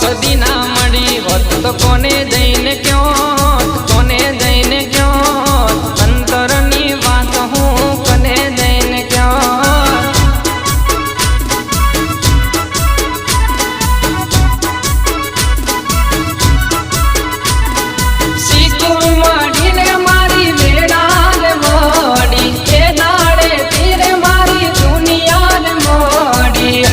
સદી ના મળી હોત તો કોને જઈને ક્યો, કોને જઈને ક્યો, અંતરની વાત હું કને જઈને ક્યો. શીખું મળીને મારી વેળાને મોડી, એ દાડે તીરે મારી દુનિયાને મોડી.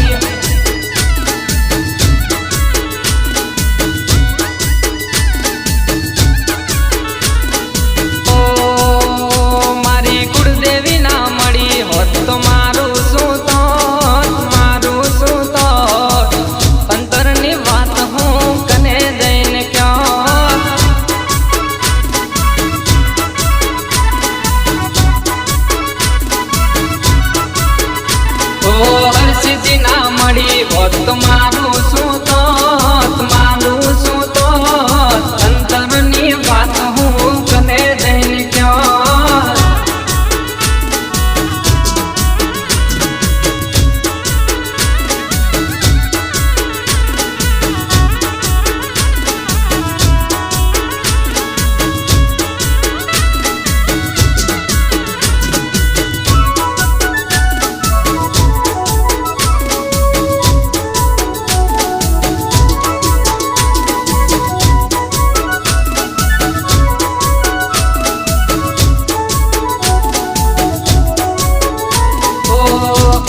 તો મારું શું તો, મારું શું તો, અંતરની વાત હું કને જઈને ક્યો. ઓ હરસિદ્ધિ ના મળી હોત તો મારું શું તો, મારું શું તો, અંતરની વાત હું કને જઈને ક્યો.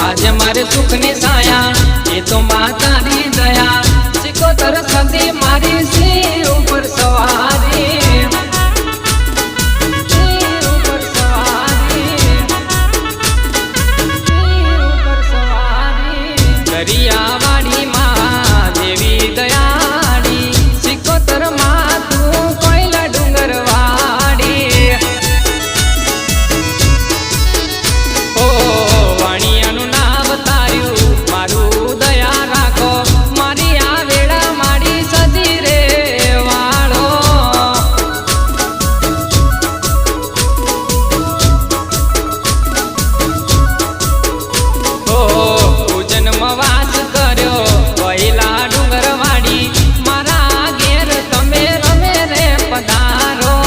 આજે મારે સુખની સાયા એ તો માતાની દયા, સિકોતર સદી મારી સિંહ ઉપર સવારી, સિંહ ઉપર સવારી, સિંહ ઉપર સવારી. દરિયાવાડી માં દેવી દયાળી, સિકોતર માં તું કોઈલા ડુંગર વાડી. ઓ વાણિયાનું નામ તાર્યું મારું દયા રાખો, મારી આ વેળા મારી સદી રે વાળો. ઓ પૂજનમાં વાસ કર્યો વહેલા ડુંગર વાડી, મારા ઘેર તમે રમે રે પધારો.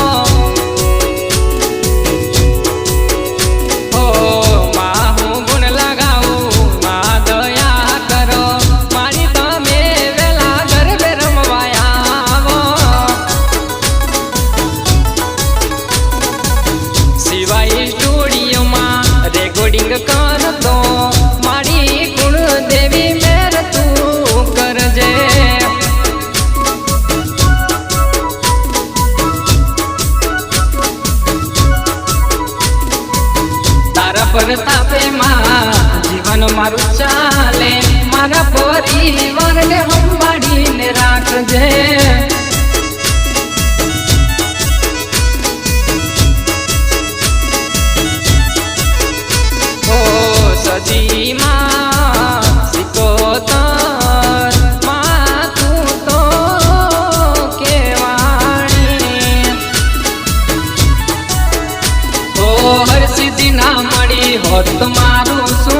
કરતો મારી કુળદેવી મેર તું કરજે. તારા પર તાપે માં જીવન મારું ચાલે, મારા પરિવારને સંભાળીને રાખજે. સદીમાં સિકોતર માં તું તો કેવાણી. ઓ હરસિદ્ધિ ના મળી હોત તો મારું શું